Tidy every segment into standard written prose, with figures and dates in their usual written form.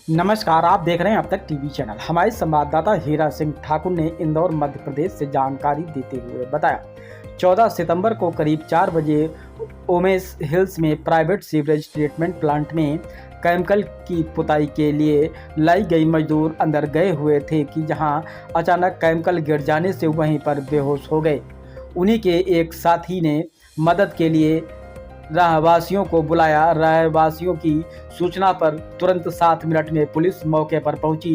नमस्कार, आप देख रहे हैं अब तक टीवी चैनल। हमारे संवाददाता हीरा सिंह ठाकुर ने इंदौर मध्य प्रदेश से जानकारी देते हुए बताया, 14 सितंबर को करीब 4 बजे उमेश हिल्स में प्राइवेट सीवरेज ट्रीटमेंट प्लांट में केमिकल की पुताई के लिए लाई गई मजदूर अंदर गए हुए थे कि जहां अचानक केमिकल गिर जाने से वहीं पर बेहोश हो गए। उन्हीं के एक साथी ने मदद के लिए रहवासियों को बुलाया। रहवासियों की सूचना पर तुरंत 7 मिनट में पुलिस मौके पर पहुंची।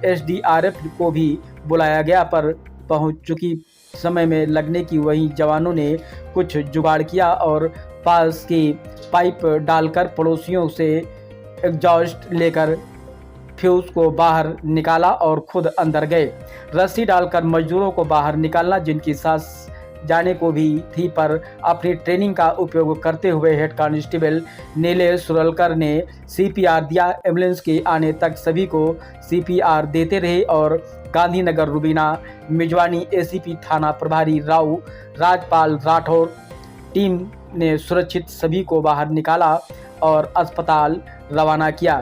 एसडीआरएफ को भी बुलाया गया, पर पहुंच चुकी समय में लगने की वहीं जवानों ने कुछ जुगाड़ किया और पास की पाइप डालकर पड़ोसियों से एग्जॉस्ट लेकर फ्यूज को बाहर निकाला और खुद अंदर गए। रस्सी डालकर मजदूरों को बाहर निकालना जिनकी सांस जाने को भी थी, पर अपनी ट्रेनिंग का उपयोग करते हुए हेड कांस्टेबल नीलेश सुरलकर ने सीपीआर दिया। एम्बुलेंस के आने तक सभी को सीपीआर देते रहे और गांधीनगर रुबीना मिजवानी एसीपी थाना प्रभारी राव राजपाल राठौर टीम ने सुरक्षित सभी को बाहर निकाला और अस्पताल रवाना किया।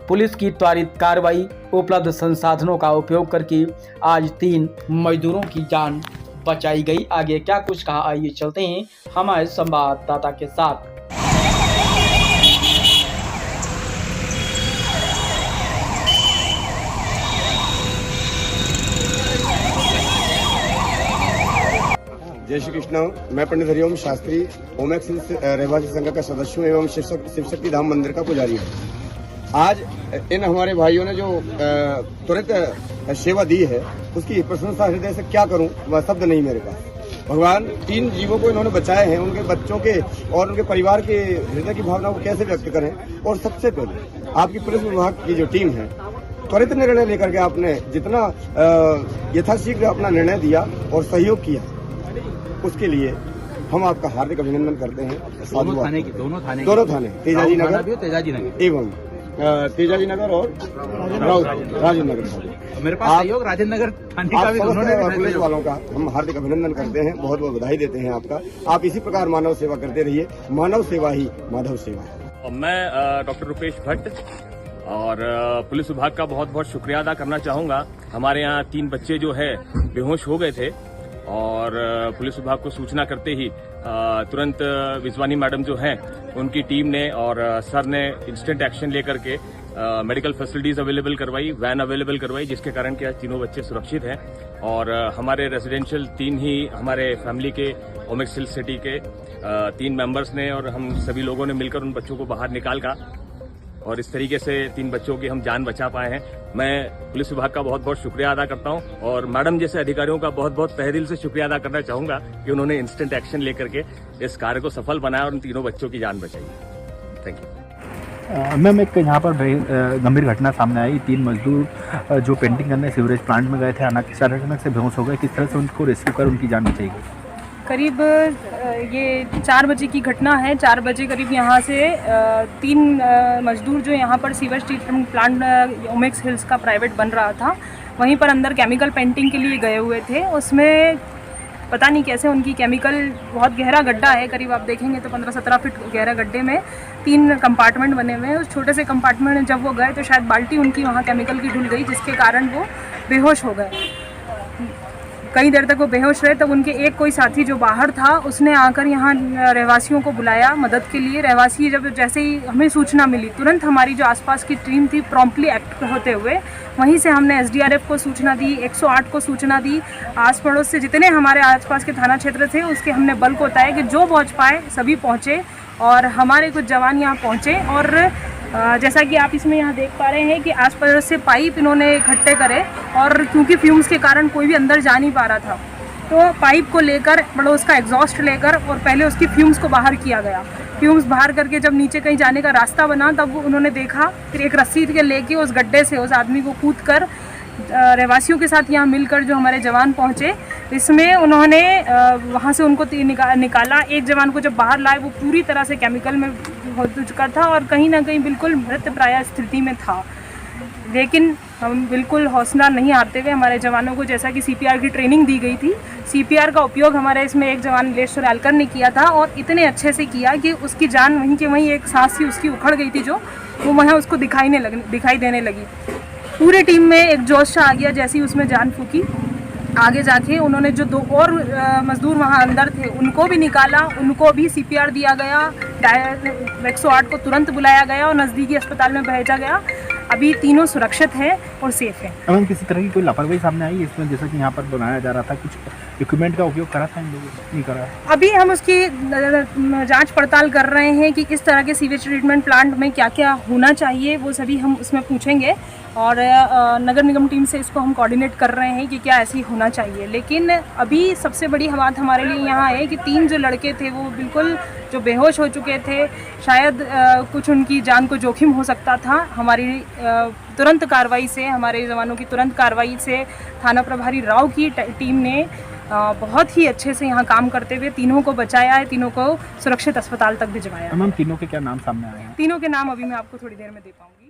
पुलिस की त्वरित कार्रवाई, उपलब्ध संसाधनों का उपयोग करके आज 3 मजदूरों की जान बचाई गई। आगे क्या कुछ कहा, आइए चलते हैं हमारे संवाददाता के साथ। जय श्री कृष्ण। मैं पंडित हरिओम शास्त्री ओमेक्स रहवासी संघ का सदस्य हूँ एवं शिव शक्ति धाम मंदिर का पुजारी हूँ। आज इन हमारे भाइयों ने जो तुरंत सेवा दी है उसकी प्रशंसा हृदय से क्या करूं, वह शब्द नहीं मेरे पास। भगवान 3 जीवों को इन्होंने बचाए हैं, उनके बच्चों के और उनके परिवार के हृदय की भावना को कैसे व्यक्त करें। और सबसे पहले आपकी पुलिस विभाग की जो टीम है, त्वरित निर्णय लेकर के आपने जितना यथाशीघ्र अपना निर्णय दिया और सहयोग किया, उसके लिए हम आपका हार्दिक अभिनंदन करते हैं। दोनों थाने तेजाजी नगर एवं तेजाजी नगर और राजेंद्र नगर। मेरे पास सहयोग राजेंद्र नगर थाने का भी पुलिस वालों का हम हार्दिक अभिनंदन करते हैं, बहुत बहुत बधाई देते हैं आपका। आप इसी प्रकार मानव सेवा करते रहिए। मानव सेवा ही माधव सेवा है। मैं डॉक्टर रुपेश भट्ट और पुलिस विभाग का बहुत बहुत शुक्रिया अदा करना चाहूंगा। हमारे यहाँ 3 बच्चे जो है बेहोश हो गए थे और पुलिस विभाग को सूचना करते ही तुरंत विजवानी मैडम जो हैं उनकी टीम ने और सर ने इंस्टेंट एक्शन लेकर के मेडिकल फैसिलिटीज अवेलेबल करवाई, वैन अवेलेबल करवाई, जिसके कारण कि आज तीनों बच्चे सुरक्षित हैं। और हमारे रेजिडेंशियल 3 ही हमारे फैमिली के ओमेक्स हिल सिटी के 3 मेंबर्स ने और हम सभी लोगों ने मिलकर उन बच्चों को बाहर निकाल का और इस तरीके से 3 बच्चों की हम जान बचा पाए हैं। मैं पुलिस विभाग का बहुत बहुत शुक्रिया अदा करता हूं और मैडम जैसे अधिकारियों का बहुत बहुत तहे दिल से शुक्रिया अदा करना चाहूंगा कि उन्होंने इंस्टेंट एक्शन लेकर के इस कार्य को सफल बनाया और उन तीनों बच्चों की जान बचाई। Thank you. मैम, एक यहाँ पर गंभीर घटना सामने आई। 3 मजदूर जो पेंटिंग करने सीवरेज प्लांट में गए थे, अचानक से बेहोश हो गए। किस तरह से उनको रेस्क्यू कर उनकी जान बचाई गई? करीब ये 4 बजे की घटना है। 4 बजे करीब यहाँ से 3 मजदूर जो यहाँ पर sewer treatment plant Omaxe hills का प्राइवेट बन रहा था, वहीं पर अंदर केमिकल पेंटिंग के लिए गए हुए थे। उसमें पता नहीं कैसे उनकी केमिकल, बहुत गहरा गड्ढा है, करीब आप देखेंगे तो 15-17 फीट गहरा गड्ढे में 3 कंपार्टमेंट बने हुए हैं। उस छोटे से कंपार्टमेंट में जब वो गए तो शायद बाल्टी उनकी वहाँ केमिकल की धुल गई, जिसके कारण वो बेहोश हो गए। कई देर तक वो बेहोश रहे। तब उनके एक कोई साथी जो बाहर था उसने आकर यहाँ रहवासियों को बुलाया मदद के लिए। रहवासी जैसे ही हमें सूचना मिली, तुरंत हमारी जो आसपास की टीम थी प्रॉम्प्टली एक्ट होते हुए वहीं से हमने एसडीआरएफ को सूचना दी, 108 को सूचना दी। आस पड़ोस से जितने हमारे आसपास के थाना क्षेत्र थे उसके हमने बल को बताया कि जो पहुँच पाए सभी पहुँचे और हमारे कुछ जवान यहाँ पहुँचे। और जैसा कि आप इसमें यहाँ देख पा रहे हैं कि आसपास से पाइप इन्होंने इकट्ठे करे और क्योंकि फ्यूम्स के कारण कोई भी अंदर जा नहीं पा रहा था, तो पाइप को लेकर पड़ोस का एग्जॉस्ट लेकर और पहले उसकी फ्यूम्स को बाहर किया गया। फ्यूम्स बाहर करके जब नीचे कहीं जाने का रास्ता बना तब उन्होंने देखा, फिर एक रस्सी के लेके उस गड्ढे से उस आदमी को कूद कर रहवासियों के साथ यहाँ मिलकर जो हमारे जवान पहुँचे, इसमें उन्होंने वहाँ से उनको निकाला। एक जवान को जब बाहर लाए वो पूरी तरह से केमिकल में हो चुका था और कहीं ना कहीं बिल्कुल मृतप्राय स्थिति में था। लेकिन हम बिल्कुल हौसला नहीं हारते हुए हमारे जवानों को, जैसा कि सीपीआर की ट्रेनिंग दी गई थी, सीपीआर का उपयोग हमारे इसमें एक जवान नीलेश सुरालकर ने किया था और इतने अच्छे से किया कि उसकी जान वहीं के वहीं, एक सांस ही उसकी उखड़ गई थी जो वो वहाँ उसको दिखाई देने लगी। पूरी टीम में एक जोश सा आ गया जैसे ही उसमें जान फूकी। आगे जाके उन्होंने जो 2 और मजदूर वहाँ अंदर थे उनको भी निकाला, उनको भी सीपीआर दिया गया, 108 को तुरंत बुलाया गया और नज़दीकी अस्पताल में भेजा गया। अभी तीनों सुरक्षित हैं और सेफ हैं। मैम किसी तरह की कोई लापरवाही सामने आई इसमें, जैसा कि यहाँ पर बनाया जा रहा था, कुछ इक्विपमेंट का उपयोग करा था इन लोगों ने, नहीं करा? अभी हम उसकी जांच पड़ताल कर रहे हैं कि इस तरह के सीवेज ट्रीटमेंट प्लांट में क्या क्या होना चाहिए, वो सभी हम उसमें पूछेंगे और नगर निगम टीम से इसको हम कोऑर्डिनेट कर रहे हैं कि क्या ऐसे ही होना चाहिए। लेकिन अभी सबसे बड़ी बात हमारे लिए यहाँ है कि 3 जो लड़के थे वो बिल्कुल जो बेहोश हो चुके थे, शायद कुछ उनकी जान को जोखिम हो सकता था। हमारी तुरंत कार्रवाई से, हमारे जवानों की तुरंत कार्रवाई से थाना प्रभारी राव की टीम ने बहुत ही अच्छे से यहाँ काम करते हुए तीनों को बचाया है, तीनों को सुरक्षित अस्पताल तक भिजवाया है। मैम तीनों के क्या नाम सामने आए हैं? तीनों के नाम अभी मैं आपको थोड़ी देर में दे पाऊँगी।